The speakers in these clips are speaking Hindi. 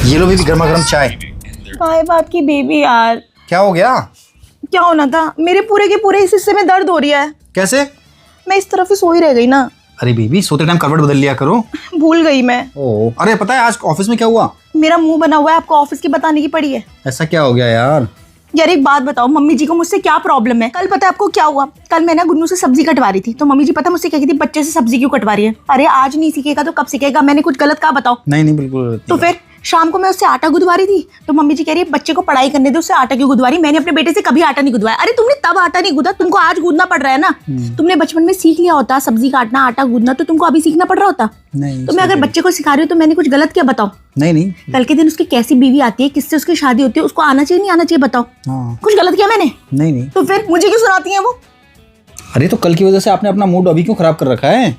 ये लो बेबी गर्मा गर्म चाय। काय बात की बेबी यार, क्या हो गया? क्या होना था? मेरे पूरे के पूरे इस हिस्से में दर्द हो रही है। कैसे? मैं इस तरफ ही सो ही रह गई ना। अरे बेबी सोते टाइम करवट बदल लिया करो। भूल गई मैं। ओ अरे पता है आज ऑफिस में क्या हुआ? मेरा मुंह बना हुआ है, आपको ऑफिस की बताने की पड़ी है। ऐसा क्या हो गया यार? यार एक बात बताओ, मम्मी जी को मुझसे क्या प्रॉब्लम है? कल पता है आपको क्या हुआ? कल मैं ना गुन्नू से सब्जी कटवा रही थी, तो मम्मी जी पता मुझसे क्या कहती, बच्चे से सब्जी क्यों कटवा रही है? अरे आज नहीं सीखेगा तो कब सीखेगा? मैंने कुछ गलत कहा बताओ? नहीं बिल्कुल। तो फिर शाम को मैं उससे आटा गुदवा रही थी, तो मम्मी जी कह रही है बच्चे को पढ़ाई करने दो, उससे आटा क्यों गुदवा रही? मैंने अपने बेटे से कभी आटा नहीं गुदवाया। अरे तुमने तब आटा नहीं गूंदा, तुमको आज गूंदना पड़ रहा है ना। तुमने बचपन में सीख लिया होता सब्जी काटना, आटा गूंदना, तो तुमको अभी सीखना पड़ रहा होता। नहीं तो मैं अगर बच्चे को सिखा रही हूँ तो मैंने कुछ गलत किया बताओ? नहीं। कल के दिन उसकी कैसी बीवी आती है, किससे उसकी शादी होती है, उसको आना चाहिए नहीं आना चाहिए बताओ? हाँ। कुछ गलत किया मैंने? नहीं। तो फिर मुझे क्यों सुनाती है वो? अरे तो कल की वजह से आपने अपना मूड अभी क्यों खराब कर रखा है?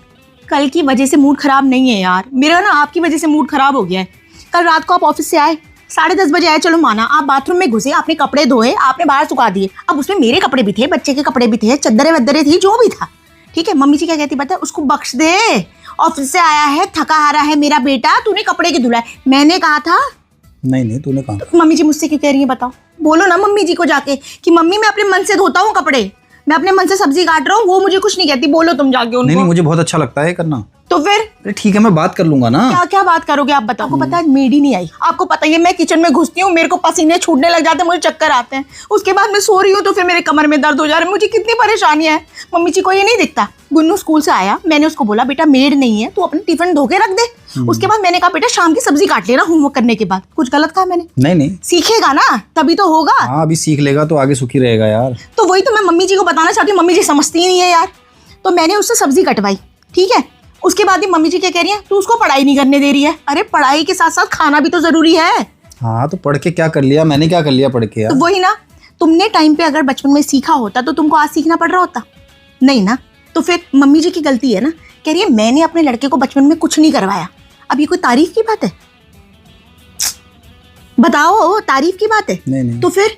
कल की वजह से मूड खराब नहीं है यार, मेरा ना आपकी वजह से मूड खराब हो गया है। कल रात को आप ऑफिस से आए, 10:30 बजे आए, चलो माना, आप बाथरूम में घुसे, आपने कपड़े धोए, आपने बाहर सुखा दिए। अब उसमें मेरे कपड़े भी थे, बच्चे के कपड़े भी थे, चद्दरें वद्दरें थी, जो भी था, ठीक है। मम्मी जी क्या कहती पता है? उसको बख्श दे, ऑफिस से आया है, थका हारा है मेरा बेटा, तूने कपड़े क्यों धुलाए? मैंने कहा था? नहीं तूने कहा। तो मम्मी जी मुझसे क्यों कह रही है बताओ? बोलो ना मम्मी जी को जाके कि मम्मी मैं अपने मन से धोता हूँ कपड़े, मैं अपने मन से सब्जी काट रहा हूँ, वो मुझे कुछ नहीं कहती। बोलो तुम जाके उनको। नहीं मुझे बहुत अच्छा लगता है करना। तो फिर अरे ठीक है मैं बात कर लूंगा ना। क्या क्या बात करोगे आप बताओ? आपको पता है मेड ही नहीं आई, आपको पता ही है मैं किचन में घुसती हूँ, मेरे को पसीने छूटने लग जाते हैं, मुझे चक्कर आते हैं, उसके बाद मैं सो रही हूँ तो फिर मेरे कमर में दर्द हो जा रहा है, मुझे कितनी परेशानियां है। मम्मी जी को ये नहीं दिखता। गुन्नू स्कूल से आया, मैंने उसको बोला बेटा मेड नहीं है, तू अपने टिफिन धो के रख दे। उसके बाद मैंने कहा बेटा शाम की सब्जी काट लेना होमवर्क करने के बाद। कुछ गलत कहा मैंने? नहीं। सीखेगा ना तभी तो होगा। हाँ अभी सीख लेगा तो आगे सुखी रहेगा यार। तो वही तो मैं मम्मी जी को बताना चाहती हूँ, मम्मी जी समझती ही नहीं है यार। तो मैंने उससे सब्जी कटवाई, ठीक है। उसके बाद ही मम्मी जी क्या कह रही है, तू उसको पढ़ाई नहीं करने दे रही है। अरे पढ़ाई के साथ साथ खाना भी तो जरूरी है। हाँ तो पढ़ के क्या कर लिया मैंने, क्या कर लिया पढ़ के यार? तो वही ना, तुमने टाइम पे अगर बचपन में सीखा होता तो तुमको आज सीखना पड़ रहा होता नहीं ना। तो फिर मम्मी जी की गलती है ना। कह रही है मैंने अपने लड़के को बचपन में कुछ नहीं करवाया। अब ये कोई तारीफ की बात है? बताओ, तारीफ की बात है? नहीं। तो फिर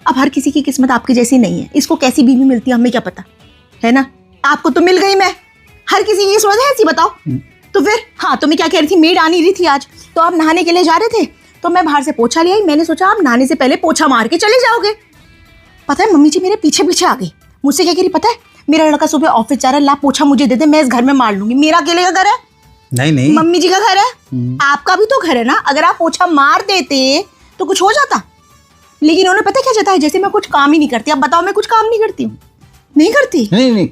अब हर किसी की किस्मत आपकी जैसी नहीं है, इसको कैसी बीवी मिलती है हमें क्या पता है ना। आपको तो मिल गई मैं, हर किसी की किस्मत है ऐसी, बताओ। तो फिर हाँ, तो मैं क्या कह रही थी, मेड आ नहीं रही थी आज, तो आप नहाने के लिए जा रहे थे, तो मैं बाहर से पोछा ले आई। मैंने सोचा आप नहाने से पहले पोछा मार के चले जाओगे। पता है मम्मी जी मेरे पीछे पीछे आ गई, मुझसे क्या कह रही पता है? मेरा लड़का सुबह ऑफिस जा रहा है, ला पोछा मुझे दे दे, मैं इस घर में मार लूंगी। मेरा अकेले का घर है? नहीं। मम्मी जी का घर है, आपका भी तो घर है ना। अगर आप पोछा मार देते तो कुछ हो जाता, लेकिन उन्होंने पता क्या चाहता है, जैसे मैं कुछ काम ही नहीं करती। अब बताओ मैं कुछ काम नहीं करती हूँ? नहीं करती। नहीं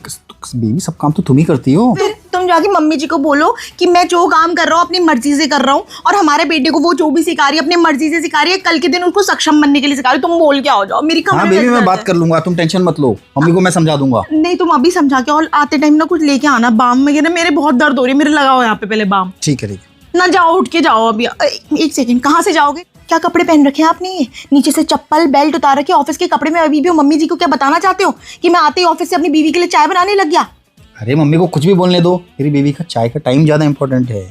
बेबी सब काम तो तुम ही करती हो। फिर तुम जाके मम्मी जी को बोलो कि मैं जो काम कर रहा हूँ अपनी मर्जी से कर रहा हूँ, और हमारे बेटे को वो जो भी सिखा रही है अपनी मर्जी से सिखा रही है, कल के दिन उसको सक्षम बनने के लिए सिखा रही है। तुम बोल के आओ जाओ मेरी कमर हाँ में बेबी दर्द मैं है। बात कर लूंगा, तुम टेंशन मत लो, मम्मी को मैं समझा दूंगा। नहीं तुम अभी समझा के, और आते टाइम ना कुछ लेके आना, बाम वगैरह, मेरे बहुत दर्द हो रही है, मेरे लगाओ यहाँ पे पहले बाम। ठीक है ना जाओ, उठ के जाओ अभी। एक सेकंड, कहाँ से जाओगे? क्या कपड़े पहन रखे हैं आपने? नीचे से चप्पल बेल्ट उतार रखे, ऑफिस के कपड़े में अभी भी हो। मम्मी जी को क्या बताना चाहते हो कि मैं आते ही ऑफिस से अपनी बीवी के लिए चाय बनाने लग गया? अरे मम्मी को कुछ भी बोलने दो, मेरी बेबी का चाय का टाइम ज्यादा इंपॉर्टेंट है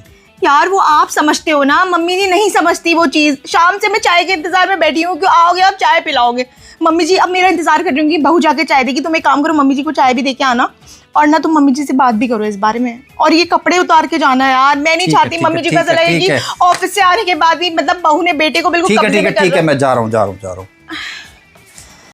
यार। वो आप समझते हो ना, मम्मी जी नहीं समझती वो चीज। शाम से मैं चाय के इंतजार में बैठी हूँ, क्यों आओगे आप चाय पिलाओगे? मम्मी जी अब मेरा इंतजार कर रही हूँ कि बहू जाके चाय देगी। तुम एक काम करो, मम्मी जी को चाय भी दे के आना, और ना तुम मम्मी जी से बात भी करो इस बारे में। और ये कपड़े उतार के जाना है यार, मैं नहीं चाहती मम्मी जी को ऐसा लगे कि ऑफिस से आने के बाद भी मतलब बहू ने बेटे को बिल्कुल। ठीक है मैं जा रहा हूँ।